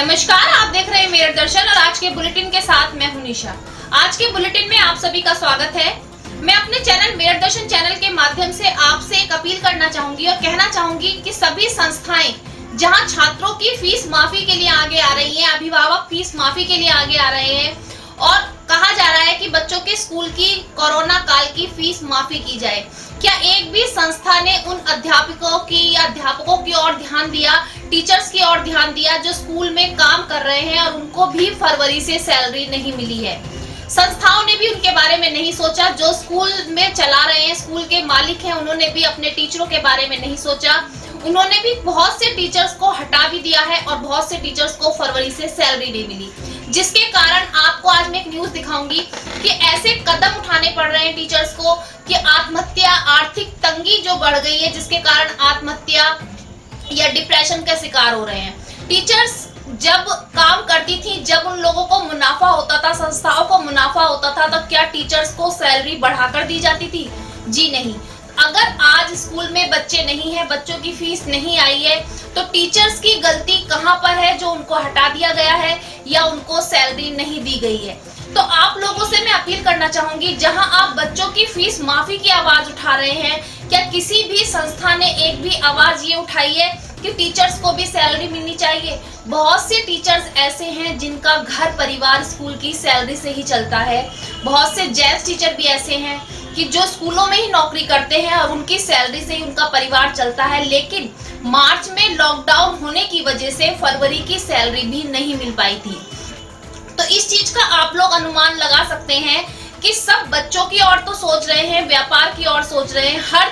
नमस्कार, आप देख रहे हैं मेरठ दर्शन और आज के बुलेटिन के साथ मैं हूं निशा। आज के बुलेटिन में आप सभी का स्वागत है। मैं अपने चैनल मेरठ दर्शन चैनल के माध्यम से आपसे एक अपील करना चाहूंगी और कहना चाहूंगी कि सभी संस्थाएं जहां छात्रों की फीस माफी के लिए आगे आ रही हैं, अभिभावक फीस माफी के लिए आगे आ रहे हैं और कहा जा रहा है कि बच्चों के स्कूल की कोरोना काल की फीस माफी की जाए। क्या एक भी संस्था ने उन अध्यापकों की या अध्यापकों की ओर ध्यान दिया, टीचर्स की ओर ध्यान दिया जो स्कूल में काम कर रहे हैं और उनको भी फरवरी से सैलरी नहीं मिली है? संस्थाओं ने भी उनके बारे में नहीं सोचा। जो स्कूल में चला रहे हैं, स्कूल के मालिक हैं, उन्होंने भी अपने टीचरों के बारे में नहीं सोचा। उन्होंने भी बहुत से टीचर्स को हटा भी दिया है और बहुत से टीचर्स को फरवरी से सैलरी नहीं मिली, जिसके कारण आपको आज मैं एक न्यूज दिखाऊंगी कि ऐसे कदम उठाने पड़ रहे हैं टीचर्स को कि आत्महत्या, आर्थिक तंगी जो बढ़ गई है, जिसके कारण आत्महत्या या डिप्रेशन का शिकार हो रहे हैं। टीचर्स जब काम करती थी, जब उन लोगों को मुनाफा होता था, संस्थाओं को मुनाफा होता था, तो क्या टीचर्स को सैलरी बढ़ाकर दी जाती थी? जी नहीं। अगर आज स्कूल में बच्चे नहीं हैं, बच्चों की फीस नहीं आई है, तो टीचर्स की गलती कहां पर है जो उनको हटा दिया गया है या उनको सैलरी नहीं दी गई है? तो आप लोगों से मैं अपील करना चाहूंगी, जहां आप बच्चों की फीस माफी की आवाज उठा रहे हैं, क्या किसी भी संस्था ने एक भी आवाज ये उठाई है कि टीचर्स को भी सैलरी मिलनी चाहिए? बहुत से टीचर्स ऐसे हैं जिनका घर परिवार स्कूल की सैलरी से ही चलता है। बहुत से जेंट्स टीचर भी ऐसे हैं कि जो स्कूलों में ही नौकरी करते हैं और उनकी सैलरी से ही उनका परिवार चलता है, लेकिन मार्च में लॉकडाउन होने की वजह से फरवरी की सैलरी भी नहीं मिल पाई थी। तो इस चीज का आप लोग अनुमान लगा सकते हैं कि सब बच्चों की ओर तो सोच रहे हैं, व्यापार की ओर सोच रहे हैं, हर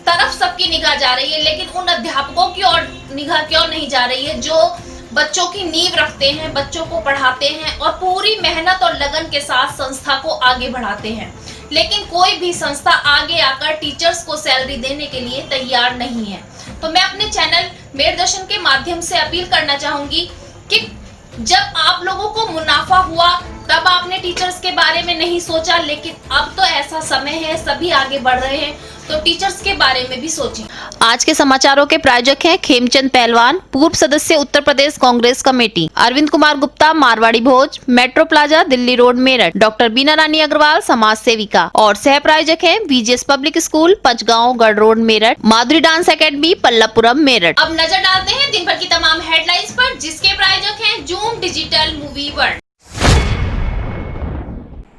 तरफ सबकी निगाह जा रही है, लेकिन उन अध्यापकों की ओर निगाह क्यों नहीं जा रही है जो बच्चों की नींव रखते हैं, बच्चों को पढ़ाते हैं और पूरी मेहनत और लगन के साथ संस्था को आगे बढ़ाते हैं। लेकिन कोई भी संस्था आगे आकर टीचर्स को सैलरी देने के लिए तैयार नहीं है। तो मैं अपने चैनल मेरठ दर्शन के माध्यम से अपील करना चाहूंगी कि जब आप लोगों को मुनाफा हुआ तब आपने टीचर्स के बारे में नहीं सोचा, लेकिन अब तो ऐसा समय है, सभी आगे बढ़ रहे हैं, तो टीचर्स के बारे में भी सोचें। आज के समाचारों के प्रायोजक हैं खेमचंद पहलवान, पूर्व सदस्य Uttar Pradesh Congress committee, Arvind Kumar Gupta, Marwari Bhoj, metro plaza, Delhi road, Meerut, doctor Beena Rani Agarwal, समाज सेविका, और सह प्रायोजक हैं VGS पब्लिक स्कूल, पंचगांव, गढ़ रोड, मेरठ, माधुरी डांस एकेडमी, पल्लवपुरम, मेरठ। अब नजर डालते हैं दिन भर की तमाम हेडलाइंस पर, जिसके प्रायोजक हैं zoom digital movie world.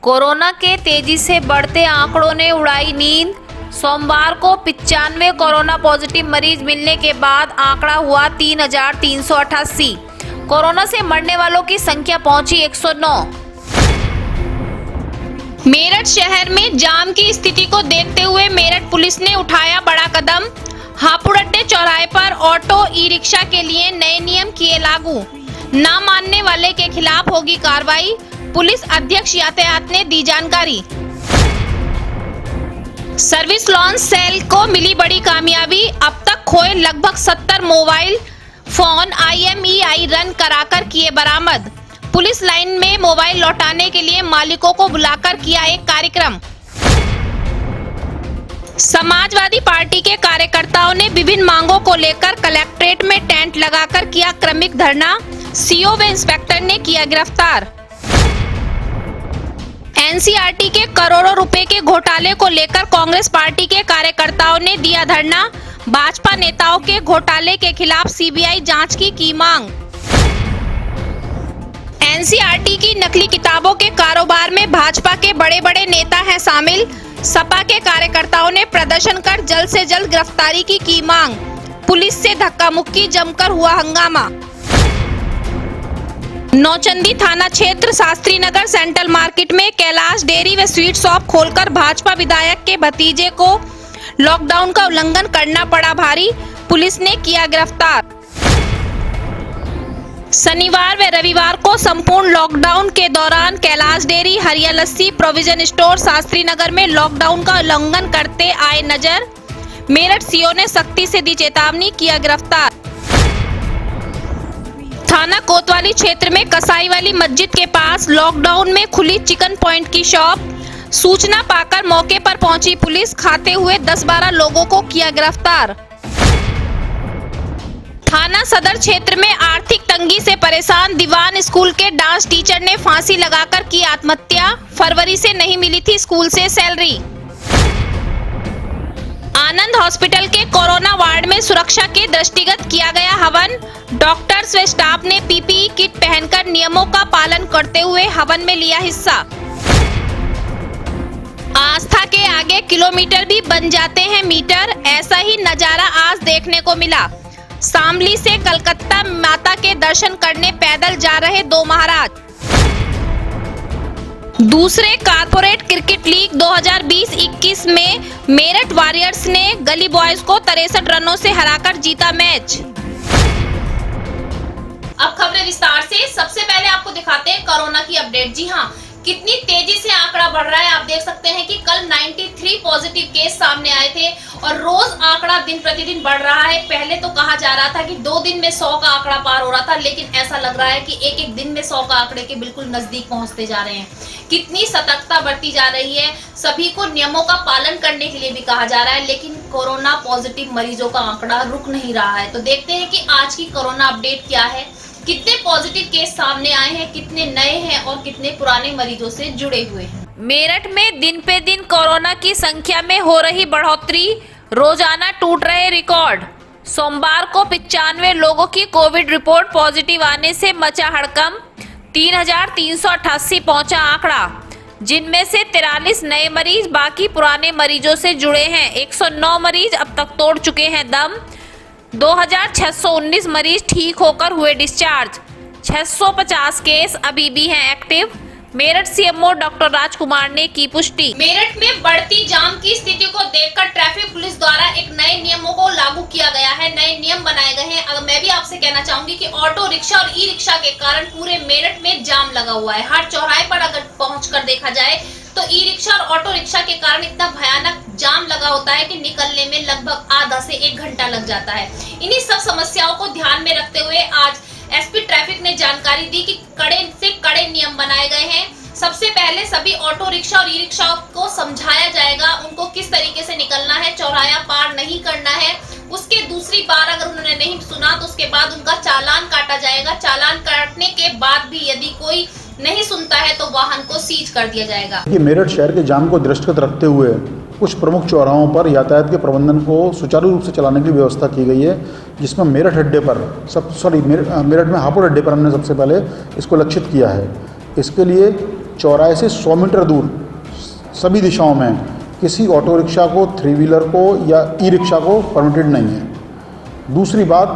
Corona के तेजी से बढ़ते आंकड़ों ने उड़ाई नींद। सोमवार को 95 कोरोना पॉजिटिव मरीज मिलने के बाद आंकड़ा हुआ 3,388। कोरोना से मरने वालों की संख्या पहुंची 109। मेरठ शहर में जाम की स्थिति को देखते हुए मेरठ पुलिस ने उठाया बड़ा कदम। हापुड़ट्टे चौराहे पर ऑटो ई रिक्शा के लिए नए नियम किए लागू। ना मानने वाले के खिलाफ होगी कार्रवाई, पुलिस अध्यक्ष यातायात ने दी जानकारी। सर्विस लॉन्च सेल को मिली बड़ी कामयाबी, अब तक खोए लगभग 70 मोबाइल फोन IMEI रन कराकर किए बरामद। पुलिस लाइन में मोबाइल लौटाने के लिए मालिकों को बुलाकर किया एक कार्यक्रम। समाजवादी पार्टी के कार्यकर्ताओं ने विभिन्न मांगों को लेकर कलेक्ट्रेट में टेंट लगाकर किया क्रमिक धरना, CO व इंस्पेक्टर ने किया गिरफ्तार। NCERT के करोड़ों रुपए के घोटाले को लेकर कांग्रेस पार्टी के कार्यकर्ताओं ने दिया धरना, भाजपा नेताओं के घोटाले के खिलाफ CBI जांच की मांग। NCERT की नकली किताबों के कारोबार में भाजपा के बड़े बड़े नेता हैं शामिल, सपा के कार्यकर्ताओं ने प्रदर्शन कर जल्द से जल्द गिरफ्तारी की मांग। पुलिस से धक्का मुक्की, जमकर हुआ हंगामा। नौचंदी थाना क्षेत्र शास्त्री नगर सेंट्रल मार्केट में कैलाश डेयरी व स्वीट शॉप खोलकर भाजपा विधायक के भतीजे को लॉकडाउन का उल्लंघन करना पड़ा भारी, पुलिस ने किया गिरफ्तार। शनिवार व रविवार को संपूर्ण लॉकडाउन के दौरान कैलाश डेयरी, हरिया लस्सी, प्रोविजन स्टोर शास्त्री नगर में लॉकडाउन का उल्लंघन करते आए नजर। मेरठ CO ने सख्ती से दी चेतावनी, किया गिरफ्तार। थाना कोतवाली क्षेत्र में कसाई वाली मस्जिद के पास लॉकडाउन में खुली चिकन पॉइंट की शॉप। सूचना पाकर मौके पर पहुंची पुलिस, खाते हुए 10-12 लोगों को किया गिरफ्तार। थाना सदर क्षेत्र में आर्थिक तंगी से परेशान दीवान स्कूल के डांस टीचर ने फांसी लगाकर की आत्महत्या। फरवरी से नहीं मिली थी स्कूल से सैलरी। आनंद हॉस्पिटल के कोरोना वार्ड में सुरक्षा के दृष्टिगत किया गया हवन। डॉक्टर्स व स्टाफ ने पीपीई किट पहनकर नियमों का पालन करते हुए हवन में लिया हिस्सा। आस्था के आगे किलोमीटर भी बन जाते हैं मीटर, ऐसा ही नजारा आज देखने को मिला। शामली से कलकत्ता माता के दर्शन करने पैदल जा रहे दो महाराज। दूसरे कारपोरेट क्रिकेट लीग 2020-21 में मेरठ वॉरियर्स ने गली बॉयज को 63 रनों से हराकर जीता मैच। अब खबरें विस्तार से। सबसे पहले आपको दिखाते हैं कोरोना की अपडेट। जी हाँ, कितनी तेजी से आंकड़ा बढ़ रहा है आप देख सकते हैं कि कल 93 पॉजिटिव केस सामने आए थे और रोज आंकड़ा दिन प्रतिदिन बढ़ रहा है। पहले तो कहा जा रहा था कि 2 दिन में 100 का आंकड़ा पार हो रहा था, लेकिन ऐसा लग रहा है कि एक दिन में 100 का आंकड़े के बिल्कुल नजदीक पहुंचते जा रहे हैं। कितनी सतर्कता बरती जा रही है, सभी को नियमों का पालन करने के लिए भी कहा जा रहा है, लेकिन कोरोना पॉजिटिव मरीजों का आंकड़ा रुक नहीं रहा है। तो देखते हैं कि आज की कोरोना अपडेट क्या है, कितने पॉजिटिव केस सामने आए हैं, कितने नए हैं और कितने पुराने मरीजों से जुड़े हुए हैं। मेरठ में दिन पे दिन कोरोना की संख्या में हो रही बढ़ोतरी, रोजाना टूट रहे रिकॉर्ड। सोमवार को 95 लोगों की कोविड रिपोर्ट पॉजिटिव आने से मचा हड़कंप। 3388 पहुंचा आंकड़ा, जिनमें से 43 नए मरीज बाकी पुराने मरीजों से जुड़े हैं। 109 मरीज अब तक तोड़ चुके हैं दम। 2619 मरीज ठीक होकर हुए डिस्चार्ज। 650 केस अभी भी हैं एक्टिव। मेरठ सीएमओ डॉक्टर राजकुमार ने की पुष्टि। मेरठ में बढ़ती जाम की स्थिति को देखकर ट्रैफिक पुलिस द्वारा एक नए नियमों को लागू किया गया है, नए नियम बनाए गए हैं। अगर मैं भी आपसे कहना चाहूंगी कि ऑटो रिक्शा और ई रिक्शा के कारण पूरे मेरठ में जाम लगा हुआ है। हर चौराहे पर अगर पहुंचकर देखा जाए तो ई रिक्शा और ऑटो रिक्शा के कारण इतना भयानक जाम लगा होता है कि निकलने में लगभग आधा से 1 घंटा लग जाता है। इन्हीं सब समस्याओं को ध्यान में रखते हुए आज एसपी ट्रैफिक ने जानकारी दी कि कड़े से कड़े नियम बनाए गए हैं। सबसे पहले सभी ऑटो रिक्शा और ई रिक्शा को समझाया जाएगा उनको किस तरीके से निकलना है, चौराहा पार नहीं करना है। उसके दूसरी बार अगर उन्होंने नहीं सुना तो उसके बाद उनका चालान काटा जाएगा। चालान काटने के बाद भी यदि कोई नहीं सुनता है तो वाहन को सीज कर दिया जाएगा। ये मेरठ शहर के जाम को दृष्टिगत रखते हुए कुछ प्रमुख चौराहों पर यातायात के प्रबंधन को सुचारू रूप से चलाने की व्यवस्था की गई है, जिसमें मेरठ अड्डे पर मेरठ में हापुड़ अड्डे पर हमने सबसे पहले इसको लक्षित किया है। इसके लिए चौराहे से 100 मीटर दूर सभी दिशाओं में किसी ऑटो रिक्शा को, 3 व्हीलर को या ई रिक्शा को परमिटेड नहीं है। दूसरी बात,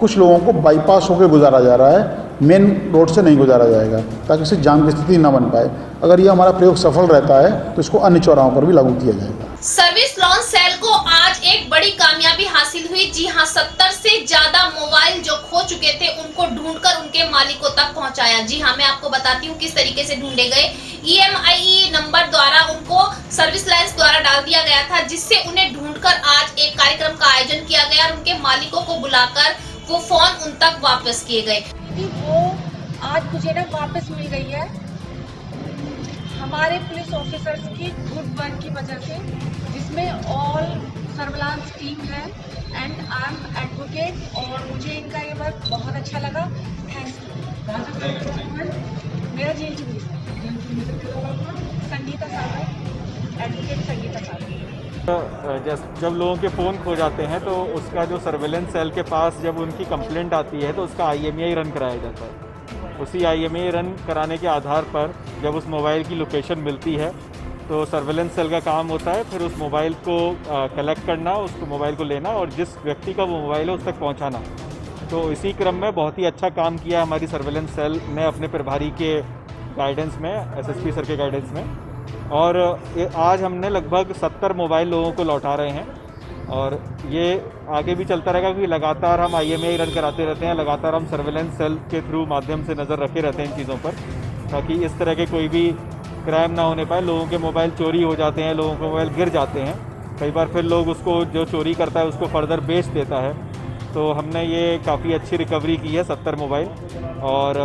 कुछ लोगों को बाईपास होकर गुजारा जा रहा है, मेन रोड से नहीं गुजारा जाएगा ताकि इससे जाम की स्थिति न बन पाए। अगर ये हमारा प्रयोग सफल रहता है तो इसको अन्य चौराहों पर भी लागू किया जाएगा। सर्विस लॉन्च सेल को आज एक बड़ी कामयाबी हासिल हुई। जी हां, 70 से ज्यादा मोबाइल जो खो चुके थे उनको ढूंढकर उनके मालिकों तक पहुंचाया। जी हां, मैं आपको बताती हूं किस तरीके से ढूंढे गए। EMI नंबर द्वारा उनको सर्विस लाइन्स द्वारा डाल दिया गया था, जिससे उन्हें ढूंढकर आज एक कार्यक्रम का आयोजन किया गया और उनके मालिकों को बुलाकर वो फोन उन तक वापस किए गए। वो आज मुझे ना वापस मिल गई है हमारे पुलिस ऑफिसर्स की गुड वर्क की वजह से, जिसमें ऑल सर्विलांस टीम है एंड आई एम एडवोकेट और मुझे इनका ये वर्क बहुत अच्छा लगा। थैंक्स। मेरा जेल चुकी संगीता सागर, एडवोकेट संगीता सागर। जब लोगों के फ़ोन खो जाते हैं तो उसका जो सर्वेलेंस सेल के पास जब उनकी कंप्लेंट आती है तो उसका IMEI रन कराया जाता है। उसी IMEI रन कराने के आधार पर जब उस मोबाइल की लोकेशन मिलती है तो सर्वेलेंस सेल का काम होता है फिर उस मोबाइल को कलेक्ट करना, उसको मोबाइल को लेना और जिस व्यक्ति का वो मोबाइल है उस तक पहुँचाना। तो इसी क्रम में बहुत ही अच्छा काम किया हमारी सर्वेलेंस सेल ने अपने प्रभारी के गाइडेंस में, SSP सर के गाइडेंस में। और आज हमने लगभग 70 मोबाइल लोगों को लौटा रहे हैं और ये आगे भी चलता रहेगा क्योंकि लगातार हम IMEI रन कराते रहते हैं, लगातार हम सर्वेलेंस सेल के थ्रू माध्यम से नज़र रखे रहते हैं इन चीज़ों पर, ताकि इस तरह के कोई भी क्राइम ना होने पाए। लोगों के मोबाइल चोरी हो जाते हैं, लोगों के मोबाइल गिर जाते हैं, कई बार फिर लोग उसको जो चोरी करता है उसको फर्दर बेच देता है। तो हमने ये काफ़ी अच्छी रिकवरी की है 70 मोबाइल और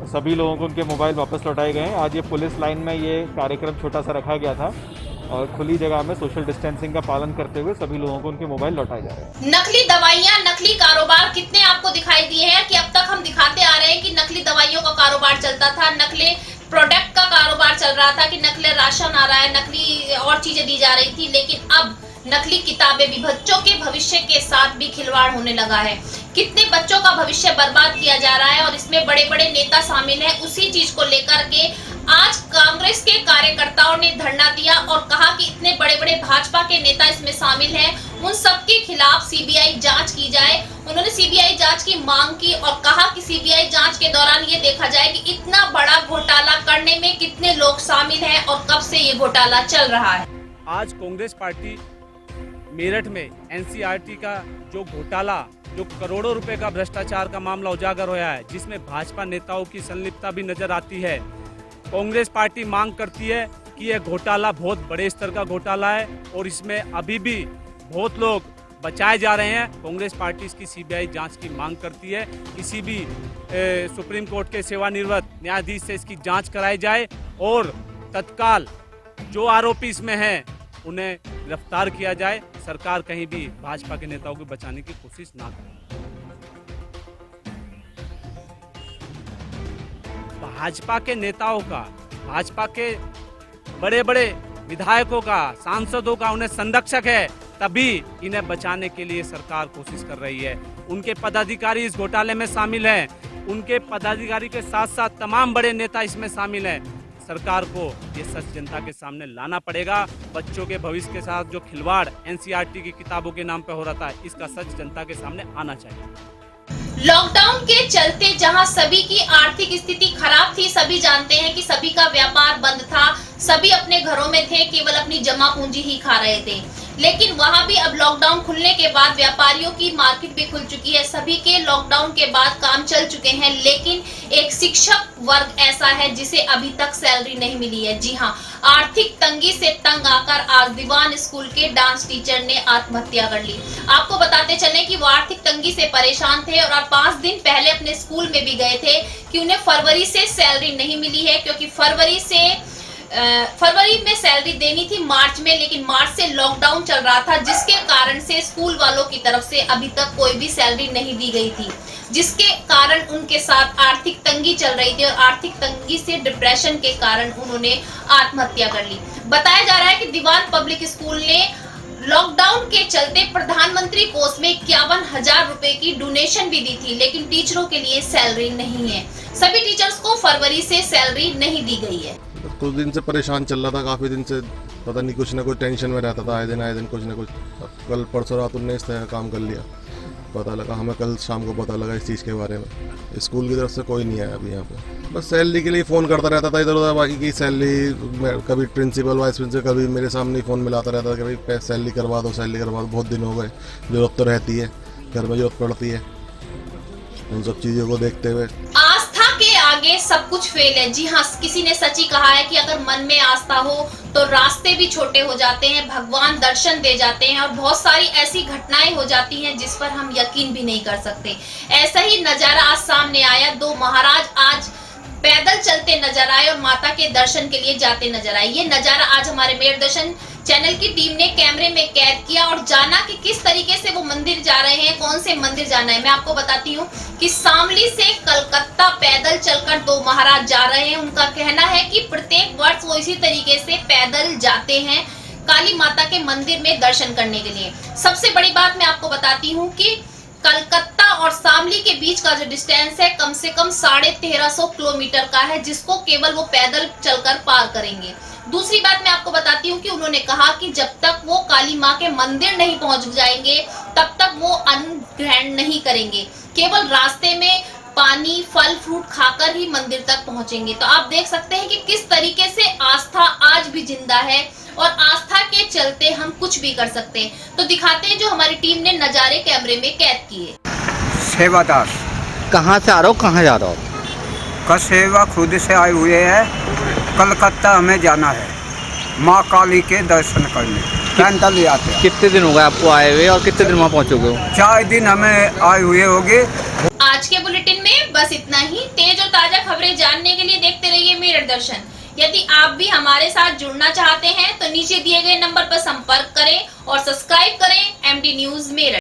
सभी लोगों को उनके मोबाइल वापस लौटाए गए हैं। आज ये पुलिस लाइन में ये कार्यक्रम छोटा सा रखा गया था और खुली जगह में सोशल डिस्टेंसिंग का पालन करते हुए सभी लोगों को उनके मोबाइल लौटाए जा रहे हैं। नकली दवाइयां, नकली कारोबार कितने आपको दिखाई दिए हैं कि अब तक हम दिखाते आ रहे हैं कि नकली दवाइयों का कारोबार चलता था, नकली प्रोडक्ट का कारोबार चल रहा था, कि नकली राशन आ रहा है, नकली और चीजें दी जा रही थी, लेकिन अब नकली किताबें भी, बच्चों के भविष्य के साथ भी खिलवाड़ होने लगा है। कितने बच्चों का भविष्य बर्बाद किया जा रहा है और इसमें बड़े बड़े नेता शामिल हैं। उसी चीज को लेकर के आज कांग्रेस के कार्यकर्ताओं ने धरना दिया और कहा कि इतने बड़े बड़े भाजपा के नेता इसमें शामिल हैं, उन सबके खिलाफ सीबीआई जांच की जाए। उन्होंने सीबीआई जांच की मांग की और कहा कि सीबीआई जांच के दौरान ये देखा जाए कि इतना बड़ा घोटाला करने में कितने लोग शामिल हैं और कब से ये घोटाला चल रहा है। आज कांग्रेस पार्टी मेरठ में एनसीईआरटी का जो घोटाला, जो करोड़ों रुपए का भ्रष्टाचार का मामला उजागर हुआ है, जिसमें भाजपा नेताओं की संलिप्तता भी नजर आती है। कांग्रेस पार्टी मांग करती है कि यह घोटाला बहुत बड़े स्तर का घोटाला है और इसमें अभी भी बहुत लोग बचाए जा रहे हैं। कांग्रेस पार्टी इसकी सीबीआई जांच की मांग करती है। किसी भी सुप्रीम कोर्ट के सेवानिवृत्त न्यायाधीश से इसकी जांच कराई जाए और तत्काल जो आरोपी इसमें हैं उन्हें गिरफ्तार किया जाए। सरकार कहीं भी भाजपा के नेताओं को बचाने की कोशिश ना करे। भाजपा के नेताओं का, भाजपा के बड़े बड़े विधायकों का, सांसदों का उन्हें संरक्षक है, तभी इन्हें बचाने के लिए सरकार कोशिश कर रही है। उनके पदाधिकारी इस घोटाले में शामिल हैं, उनके पदाधिकारी के साथ साथ तमाम बड़े नेता इसमें शामिल हैं। सरकार को ये सच जनता के सामने लाना पड़ेगा। बच्चों के भविष्य के साथ जो खिलवाड़ एनसीईआरटी की किताबों के नाम पे हो रहा था, इसका सच जनता के सामने आना चाहिए। लॉकडाउन के चलते जहां सभी की आर्थिक स्थिति खराब थी, सभी जानते हैं कि सभी का व्यापार बंद था, सभी अपने घरों में थे, केवल अपनी जमा पूंजी ही खा रहे थे। लेकिन वहां भी अब लॉकडाउन खुलने के बाद व्यापारियों की मार्केट भी खुल चुकी है, सभी के लॉकडाउन के बाद काम चल चुके हैं। लेकिन एक शिक्षक वर्ग ऐसा है जिसे अभी तक सैलरी नहीं मिली है। जी हाँ, आर्थिक तंगी से तंग आकर आज दीवान स्कूल के डांस टीचर ने आत्महत्या कर ली। आपको बताते चले कि वो आर्थिक तंगी से परेशान थे और 5 दिन पहले अपने स्कूल में भी गए थे कि उन्हें फरवरी से सैलरी नहीं मिली है, क्योंकि फरवरी में सैलरी देनी थी मार्च में, लेकिन मार्च से लॉकडाउन चल रहा था, जिसके कारण से स्कूल वालों की तरफ से अभी तक कोई भी सैलरी नहीं दी गई थी, जिसके कारण उनके साथ आर्थिक तंगी चल रही थी और आर्थिक तंगी से डिप्रेशन के कारण उन्होंने आत्महत्या कर ली। बताया जा रहा है कि दीवान पब्लिक स्कूल ने लॉकडाउन के चलते प्रधानमंत्री कोष में 51,000 रुपए की डोनेशन भी दी थी, लेकिन टीचरों के लिए सैलरी नहीं है। सभी टीचर्स को फरवरी से सैलरी नहीं दी गई है। कुछ दिन से परेशान चल रहा था, काफ़ी दिन से पता नहीं कुछ ना कुछ टेंशन में रहता था, आए दिन कुछ ना कुछ। कल परसों रात उनने इस तरह का काम कर लिया, पता लगा हमें कल शाम को पता लगा इस चीज़ के बारे में। स्कूल की तरफ से कोई नहीं आया अभी यहाँ पे, बस सैलरी के लिए फ़ोन करता रहता था इधर उधर। बाकी की सैलरी कभी प्रिंसिपल वाइस प्रिंसिपल कभी मेरे सामने ही फ़ोन मिलाता रहता था कि भाई सैलरी करवा दो, सैलरी करवा दो। बहुत दिन हो गए, जरूरत तो रहती है, घर में जरूरत पड़ती है, उन सब चीज़ों को देखते हुए। आस्था के आगे सब कुछ फेल है। जी हाँ, किसी ने सच ही कहा है कि अगर मन में आस्था हो तो रास्ते भी छोटे हो जाते हैं, भगवान दर्शन दे जाते हैं और बहुत सारी ऐसी घटनाएं हो जाती हैं जिस पर हम यकीन भी नहीं कर सकते। ऐसा ही नजारा आज सामने आया। 2 महाराज आज पैदल चलते नजर आए और माता के दर्शन के लिए जाते नजर आए। ये नजारा आज हमारे मेरठ दर्शन चैनल की टीम ने कैमरे में कैद किया और जाना कि किस तरीके से वो मंदिर जा रहे हैं, कौन से मंदिर जाना है। मैं आपको बताती हूँ कि शामली से कलकत्ता पैदल चलकर 2 महाराज जा रहे हैं। उनका कहना है कि प्रत्येक वर्ष वो इसी तरीके से पैदल जाते हैं काली माता के मंदिर में दर्शन करने के लिए। सबसे बड़ी बात मैं आपको बताती हूँ कि कलकत्ता और शामली के बीच का जो डिस्टेंस है कम से कम 1350 किलोमीटर का है, जिसको केवल वो पैदल चलकर पार करेंगे। दूसरी बात मैं आपको बताती हूँ कि उन्होंने कहा कि जब तक वो काली माँ के मंदिर नहीं पहुंच जाएंगे तब तक वो अन्न ग्रहण नहीं करेंगे, केवल रास्ते में पानी फल फ्रूट खाकर ही मंदिर तक पहुंचेंगे। तो आप देख सकते हैं कि किस तरीके से आस्था आज भी जिंदा है और आस्था के चलते हम कुछ भी कर सकते हैं। तो दिखाते हैं जो हमारी टीम ने नजारे कैमरे में कैद किए। सेवादास। कहाँ से आ रहा हो, कहाँ जा रहा हो? का सेवा खुद से आए हुए हैं, कलकत्ता हमें जाना है माँ काली के दर्शन करने, पैदल ले आते हैं। कितने दिन हो गए आपको आए हुए और कितने दिन वहाँ पहुँचोगे? 4 दिन हमें आए हुए होंगे। आज के बुलेटिन में बस इतना ही। तेज और ताजा खबरें जानने के लिए देखते रहिए मेरठ दर्शन। यदि आप भी हमारे साथ जुड़ना चाहते हैं तो नीचे दिए गए नंबर पर संपर्क करें और सब्सक्राइब करें MD न्यूज मेरठ।